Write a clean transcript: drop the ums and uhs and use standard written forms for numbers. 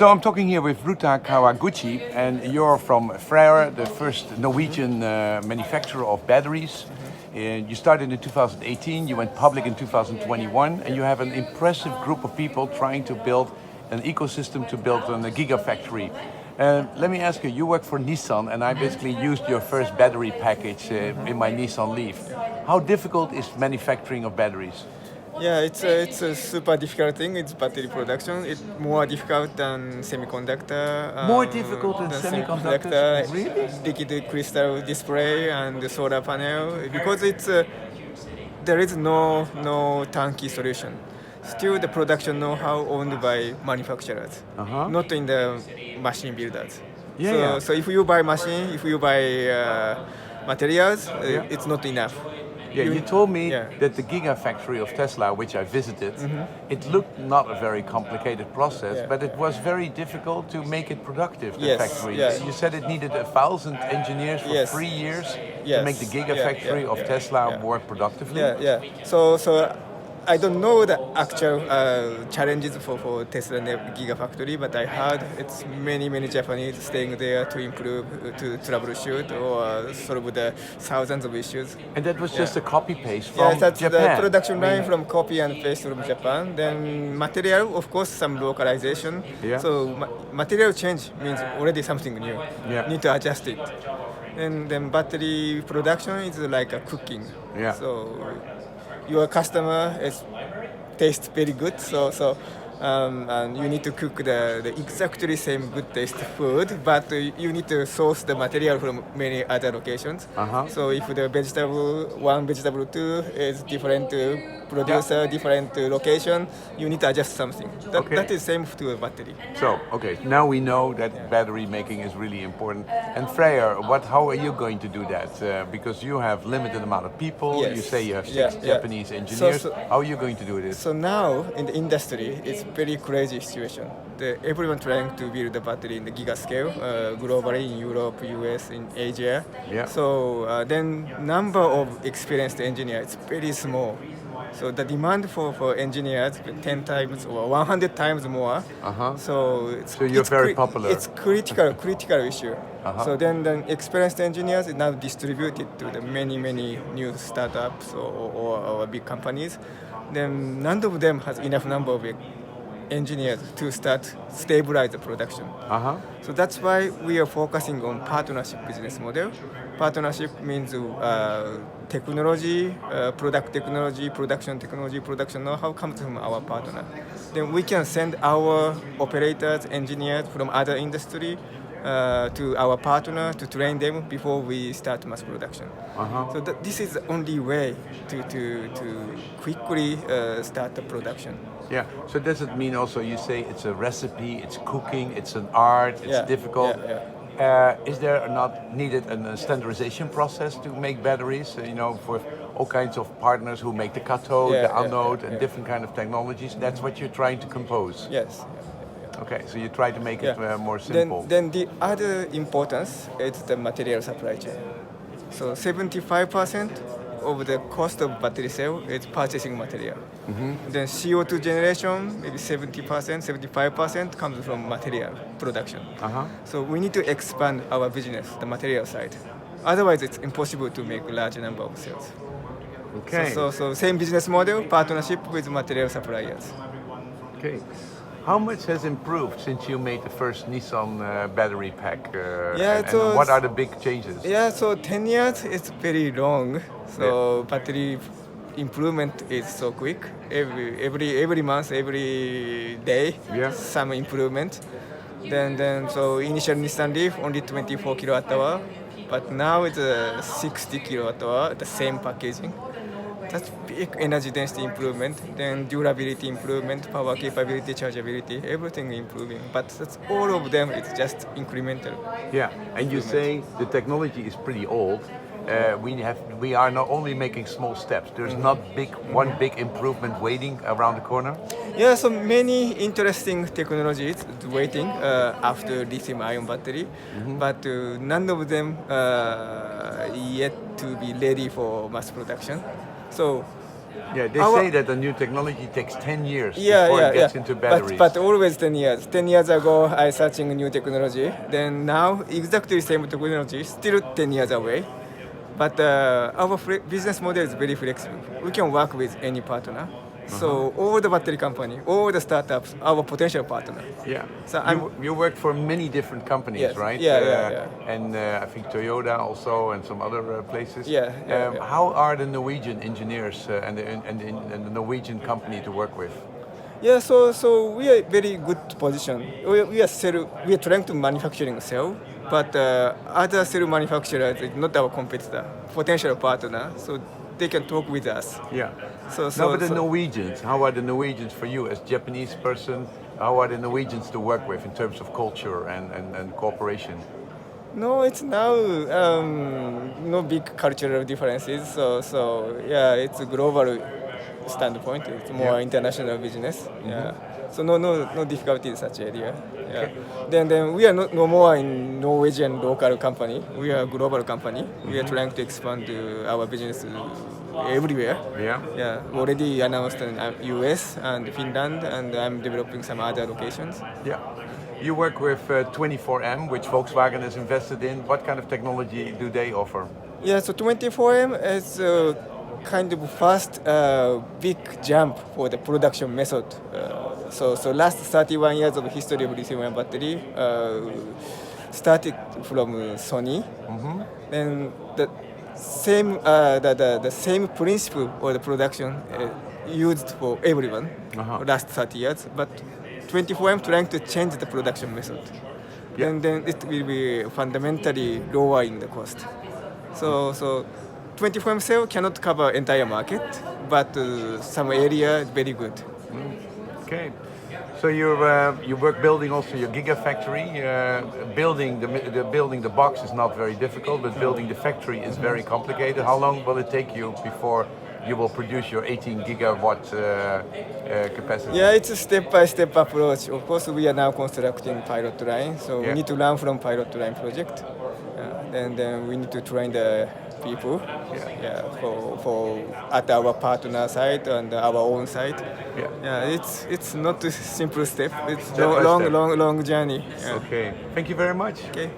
So I'm talking here with Routan Kawaguchi, and you're from Freyr, the first Norwegian manufacturer of batteries. And you started in 2018, you went public in 2021, and you have an impressive group of people trying to build an ecosystem to build a gigafactory. Let me ask you, you work for Nissan, and I basically used your first battery package in my Nissan Leaf. How difficult is manufacturing of batteries? Yeah, it's a super difficult thing. It's battery production. It's more difficult than semiconductor. More difficult than semiconductors? Really? Liquid crystal display and the solar panel because there is no turnkey solution. Still, the production know-how owned by manufacturers, not in the machine builders. So if you buy machine, if you buy materials, it's not enough. Yeah, you told me that the gigafactory of Tesla, which I visited, it looked not a very complicated process, but it was very difficult to make it productive, the factory. You said it needed 1,000 engineers for 3 years to make the gigafactory of Tesla work productively? So I don't know the actual challenges for Tesla Gigafactory, but I heard it's many Japanese staying there to improve, to troubleshoot or solve the thousands of issues. And that was just a copy paste from that's Japan? The production line from copy and paste from Japan. Then material, of course, some localization. So material change means already something new. Need to adjust it. And then battery production is like a cooking. So your customer tastes very good, and you need to cook the exactly same good taste food, but you need to source the material from many other locations. So if the vegetable two is different producer, different location, you need to adjust something. That is same to a battery. So, now we know that battery making is really important. And Freyr, how are you going to do that? Because you have limited amount of people, you say you have 6 Japanese engineers. How are you going to do this? So now in the industry, it's very crazy situation. Everyone trying to build the battery in the giga scale, globally in Europe, US, in Asia. So then number of experienced engineers is very small. So the demand for engineers 10 times or 100 times more. So you're very popular. It's critical issue. So then the experienced engineers is now distributed to the many new startups or big companies. Then none of them has enough number of engineers to stabilize the production. So that's why we are focusing on partnership business model. Partnership means technology, product technology, production know-how comes from our partner. Then we can send our operators, engineers from other industry to our partner to train them before we start mass production. So this is the only way to quickly start the production. Yeah, so does it mean also you say it's a recipe, it's cooking, it's an art, it's difficult? Is there not needed a standardization process to make batteries, for all kinds of partners who make the cathode, the anode, and different kind of technologies? That's what you're trying to compose? Yes. Okay, so you try to make it more simple. Then the other importance is the material supply chain. So 75% of the cost of battery cell is purchasing material. Then CO2 generation, maybe 70%, 75% comes from material production. So we need to expand our business, the material side. Otherwise, it's impossible to make a large number of cells. So same business model, partnership with material suppliers. Okay. How much has improved since you made the first Nissan battery pack? And what are the big changes? So 10 years is very long. So battery improvement is so quick. Every month, every day, some improvement. Then so initial Nissan Leaf only 24 kilowatt hour, but now it's 60 kilowatt hour, the same packaging. That's big energy density improvement, then durability improvement, power capability, chargeability, everything improving. But that's all of them, it's just incremental. And you say the technology is pretty old. We are not only making small steps. There's not one big improvement waiting around the corner. So many interesting technologies waiting after lithium-ion battery, but none of them yet to be ready for mass production. So Yeah, they say that the new technology takes 10 years Yeah, before yeah, it gets yeah. into batteries. But always 10 years. 10 years ago, I searching new technology. Then now, exactly same technology, still 10 years away. But our business model is very flexible. We can work with any partner. So all the battery company, all the startups, our potential partner. Yeah. So You work for many different companies, Yes. right? Yeah. And I think Toyota also, and some other places. Yeah. How are the Norwegian engineers and the Norwegian company to work with? Yeah, so we are very good position. We are trying to manufacturing cell, but other cell manufacturers is not our competitor, potential partner. So they can talk with us. Yeah. So But the Norwegians, how are the Norwegians for you as Japanese person? How are the Norwegians to work with in terms of culture and cooperation? No, it's now no big cultural differences. So yeah, it's a global standpoint. It's more international business. Yeah. So no difficulty in such area. Yeah. Then we are no more in Norwegian local company. We are a global company. We are trying to expand our business everywhere. Yeah. Yeah. Already announced in US and Finland, and I'm developing some other locations. Yeah. You work with 24M, which Volkswagen is invested in. What kind of technology do they offer? Yeah, so 24M is kind of first big jump for the production method. So last 31 years of history of lithium-ion battery started from Sony. Then the same principle of the production used for everyone last 30 years, but 24M trying to change the production method. And then it will be fundamentally lowering the cost. So 24M cell cannot cover entire market, but some area is very good. Okay. So you work building also your gigafactory. Building the box is not very difficult, but building the factory is very complicated. How long will it take you before you will produce your 18 gigawatt capacity? Yeah, it's a step-by-step approach. Of course, we are now constructing pilot line, so we need to learn from pilot line project. Then we need to train the people. For at our partner site and our own site. It's not a simple step. It's long journey. Okay. Thank you very much. Okay.